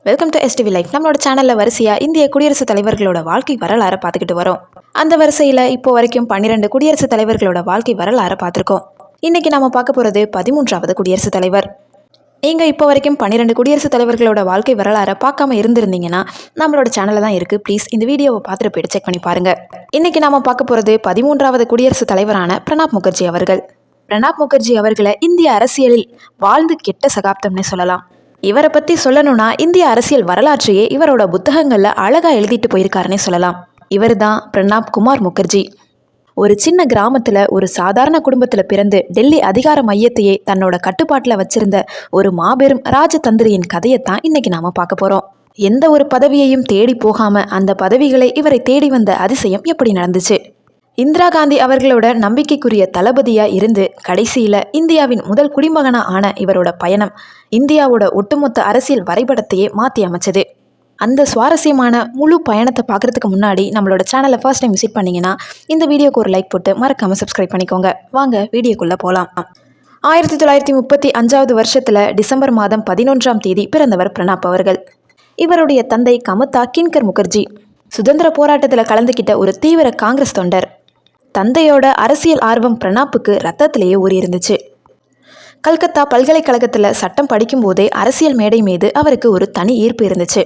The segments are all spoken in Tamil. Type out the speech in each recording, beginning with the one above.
Welcome to STV life. நம்மளோட சேனலில் வரிசையாக இந்திய குடியரசுத் தலைவர்களோட வாழ்க்கை வரலாறை பார்த்துக்கிட்டு வரோம். அந்த வரிசையில் இப்போ வரைக்கும் 12 குடியரசுத் தலைவர்களோட வாழ்க்கை வரலாறை பார்த்துருக்கோம். இன்றைக்கி நம்ம பார்க்க போகிறது 13வது குடியரசுத் தலைவர். நீங்கள் இப்போ வரைக்கும் 12 குடியரசுத் தலைவர்களோட வாழ்க்கை வரலாறை பார்க்காம இருந்திருந்தீங்கன்னா நம்மளோட சேனலில் தான் இருக்குது. ப்ளீஸ் இந்த வீடியோவை பார்த்துட்டு போய்ட்டு செக் பண்ணி பாருங்கள். இன்றைக்கி நம்ம பார்க்க போகிறது 13வது குடியரசுத் தலைவரான பிரணாப் முகர்ஜி அவர்கள். பிரணாப் முகர்ஜி அவர்களை இந்திய அரசியலில் வாழ்ந்து கெட்ட சகாப்தம்னு சொல்லலாம். இவரை பற்றி சொல்லணும்னா இந்திய அரசியல் வரலாற்றையே இவரோட புத்தகங்களில் அழகாக எழுதிட்டு போயிருக்காருன்னே சொல்லலாம். இவர் தான் பிரணாப் குமார் முகர்ஜி. ஒரு சின்ன கிராமத்தில் ஒரு சாதாரண குடும்பத்தில் பிறந்து டெல்லி அதிகார மையத்தையே தன்னோட கட்டுப்பாட்டில் வச்சிருந்த ஒரு மாபெரும் ராஜதந்திரியின் கதையைத்தான் இன்னைக்கு நாம் பார்க்க போகிறோம். எந்த ஒரு பதவியையும் தேடி போகாமல் அந்த பதவிகளை இவரை தேடி வந்த அதிசயம் எப்படி நடந்துச்சு? இந்திரா காந்தி அவர்களோட நம்பிக்கைக்குரிய தளபதியாக இருந்து கடைசியில் இந்தியாவின் முதல் குடிமகனாக ஆன இவரோட பயணம் இந்தியாவோட ஒட்டுமொத்த அரசியல் வரைபடத்தையே மாற்றி அமைச்சது. அந்த சுவாரஸ்யமான முழு பயணத்தை பார்க்குறதுக்கு முன்னாடி நம்மளோட சேனலை ஃபர்ஸ்ட் டைம் விசிட் பண்ணிங்கன்னா இந்த வீடியோக்கு ஒரு லைக் போட்டு மறக்காமல் சப்ஸ்கிரைப் பண்ணிக்கோங்க. வாங்க வீடியோக்குள்ளே போகலாம். 1935 வருஷத்தில் டிசம்பர் மாதம் 11ஆம் தேதி பிறந்தவர் பிரணாப் அவர்கள். இவருடைய தந்தை கமதா கின்கர் முகர்ஜி சுதந்திர போராட்டத்தில் கலந்துக்கிட்ட ஒரு தீவிர காங்கிரஸ் தொண்டர். தந்தையோட அரசியல் ஆர்வம் பிரணாப்புக்கு ரத்தத்திலேயே ஊறி இருந்துச்சு. கல்கத்தா பல்கலைக்கழகத்தில் சட்டம் படிக்கும்போதே அரசியல் மேடை மீது அவருக்கு ஒரு தனி ஈர்ப்பு இருந்துச்சு.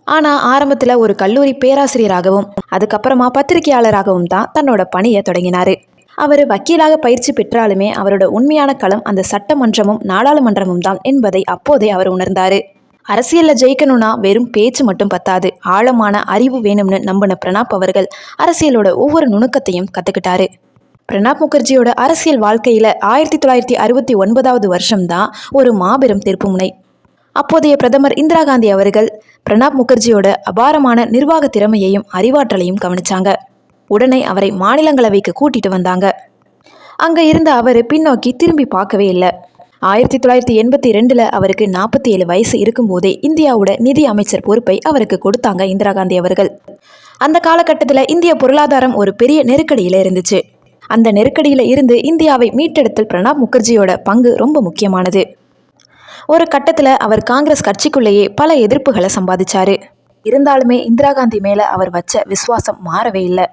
ஆனால் ஆரம்பத்தில் ஒரு கல்லூரி பேராசிரியராகவும் அதுக்கப்புறமா பத்திரிகையாளராகவும் தான் தன்னோட பணியை தொடங்கினார். அவர் வக்கீலாக பயிற்சி பெற்றாலுமே அவரோட உண்மையான களம் அந்த சட்டமன்றமும் நாடாளுமன்றமும் தான் என்பதை அப்போதே அவர் உணர்ந்தார். அரசியலில் ஜெயிக்கணும்னா வெறும் பேச்சு மட்டும் பத்தாது, ஆழமான அறிவு வேணும்னு நம்பின பிரணாப் அவர்கள் அரசியலோட ஒவ்வொரு நுணுக்கத்தையும் கற்றுக்கிட்டாரு. பிரணாப் முகர்ஜியோட அரசியல் வாழ்க்கையில் 1969 வருஷம்தான் ஒரு மாபெரும் திருப்புமுனை. அப்போதைய பிரதமர் இந்திரா காந்தி அவர்கள் பிரணாப் முகர்ஜியோட அபாரமான நிர்வாக திறமையையும் அறிவாற்றலையும் கவனிச்சாங்க. உடனே அவரை மாநிலங்களவைக்கு கூட்டிட்டு வந்தாங்க. அங்கே இருந்த அவர் பின்னோக்கி திரும்பி பார்க்கவே இல்லை. 1982 அவருக்கு 47 வயசு இருக்கும்போதே இந்தியாவோட நிதி அமைச்சர் பொறுப்பை அவருக்கு கொடுத்தாங்க இந்திரா காந்தி அவர்கள். அந்த காலகட்டத்தில் இந்திய பொருளாதாரம் ஒரு பெரிய நெருக்கடியில் இருந்துச்சு. அந்த நெருக்கடியில் இருந்து இந்தியாவை மீட்டெடுத்தல் பிரணாப் முகர்ஜியோட பங்கு ரொம்ப முக்கியமானது. ஒரு கட்டத்தில் அவர் காங்கிரஸ் கட்சிக்குள்ளேயே பல எதிர்ப்புகளை சம்பாதிச்சாரு. இருந்தாலுமே இந்திரா காந்தி மேலே அவர் வச்ச விசுவாசம் மாறவே இல்லை.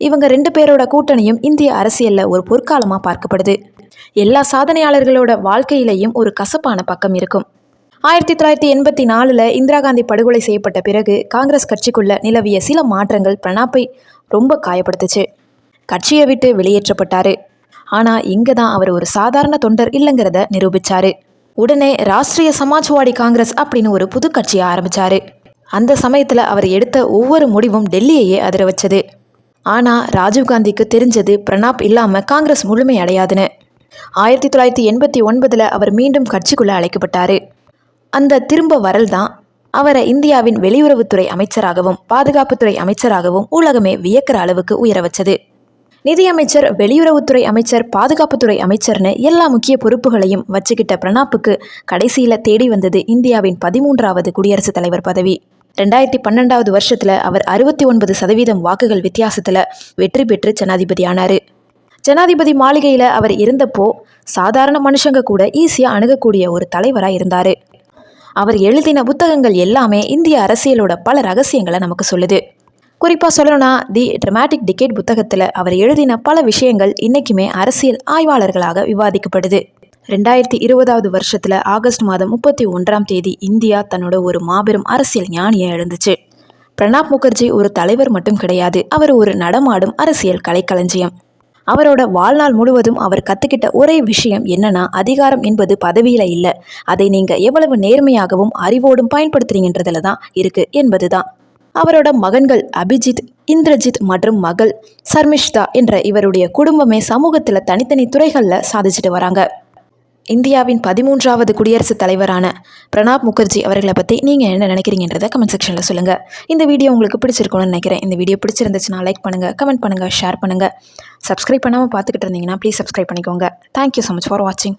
இவங்க 2 பேரோட கூட்டணியும் இந்திய அரசியலில் ஒரு பொற்காலமாக பார்க்கப்படுது. எல்லா சாதனையாளர்களோட வாழ்க்கையிலையும் ஒரு கசப்பான பக்கம் இருக்கும். 1984 இந்திரா காந்தி படுகொலை செய்யப்பட்ட பிறகு காங்கிரஸ் கட்சிக்குள்ள நிலவிய சில மாற்றங்கள் பிரணாப்பை ரொம்ப காயப்படுத்துச்சு. கட்சியை விட்டு வெளியேற்றப்பட்டாரு. ஆனால் இங்கே தான் அவர் ஒரு சாதாரண தொண்டர் இல்லைங்கிறத நிரூபித்தார். உடனே ராஷ்ட்ரிய சமாஜ்வாடி காங்கிரஸ் அப்படின்னு ஒரு புது கட்சியை ஆரம்பித்தார். அந்த சமயத்தில் அவர் எடுத்த ஒவ்வொரு முடிவும் டெல்லியையே அதிர வச்சது. ஆனால் ராஜீவ்காந்திக்கு தெரிஞ்சது பிரணாப் இல்லாமல் காங்கிரஸ் முழுமை அடையாதுன்னு. 1989 அவர் மீண்டும் கட்சிக்குள்ளே அழைக்கப்பட்டார். அந்த திரும்ப வரல் தான் அவரை இந்தியாவின் வெளியுறவுத்துறை அமைச்சராகவும் பாதுகாப்புத்துறை அமைச்சராகவும் உலகமே வியக்கிற அளவுக்கு உயர வச்சது. நிதியமைச்சர், வெளியுறவுத்துறை அமைச்சர், பாதுகாப்புத்துறை அமைச்சர்னு எல்லா முக்கிய பொறுப்புகளையும் வச்சுக்கிட்ட பிரணாப்புக்கு கடைசியில் தேடி வந்தது இந்தியாவின் 13வது குடியரசுத் தலைவர் பதவி. 2012 வருஷத்தில் அவர் 69% வாக்குகள் வித்தியாசத்தில் வெற்றி பெற்று ஜனாதிபதி ஆனார். ஜனாதிபதி மாளிகையில் அவர் இருந்தப்போ சாதாரண மனுஷங்க கூட ஈஸியாக அணுகக்கூடிய ஒரு தலைவராக இருந்தார். அவர் எழுதின புத்தகங்கள் எல்லாமே இந்திய அரசியலோட பல ரகசியங்களை நமக்கு சொல்லுது. குறிப்பாக சொல்லணும்னா தி ட்ரமாட்டிக் டிகேட் புத்தகத்தில் அவர் எழுதின பல விஷயங்கள் இன்றைக்குமே அரசியல் ஆய்வாளர்களாக விவாதிக்கப்படுது. 2020 வருஷத்தில் ஆகஸ்ட் மாதம் 31ஆம் தேதி இந்தியா தன்னோட ஒரு மாபெரும் அரசியல் ஞானியை இழந்துச்சு. பிரணாப் முகர்ஜி ஒரு தலைவர் மட்டும் கிடையாது, அவர் ஒரு நடமாடும் அரசியல் கலைக்களஞ்சியம். அவரோட வாழ்நாள் முழுவதும் அவர் கற்றுக்கிட்ட ஒரே விஷயம் என்னன்னா, அதிகாரம் என்பது பதவியில் இல்லை, அதை நீங்கள் எவ்வளவு நேர்மையாகவும் அறிவோடும் பயன்படுத்துறீங்கன்றதுல தான் இருக்குது என்பது தான். அவரோட மகன்கள் அபிஜித், இந்திரஜித் மற்றும் மகள் சர்மிஷ்தா என்ற இவருடைய குடும்பமே சமூகத்தில் தனித்தனி துறைகளில் சாதிச்சுட்டு வராங்க. இந்தியாவின் 13வது குடியரசுத் தலைவரான பிரணாப் முகர்ஜி அவர்களை பற்றி நீங்கள் என்ன நினைக்கிறீங்கன்றதை கமெண்ட் செக்ஷனில் சொல்லுங்கள். இந்த வீடியோ உங்களுக்கு பிடிச்சிருக்கணும்னு நினைக்கிறேன். இந்த வீடியோ பிடிச்சிருந்துச்சுன்னா லைக் பண்ணுங்கள், கமெண்ட் பண்ணுங்கள், ஷேர் பண்ணுங்கள். சப்ஸ்கிரைப் பண்ணாமல் பார்த்துக்கிட்டு இருந்தீங்கன்னா ப்ளீஸ் சப்ஸ்கிரைப் பண்ணிக்கோங்க. தேங்க்யூ ஸோ மச் ஃபார் வாட்சிங்.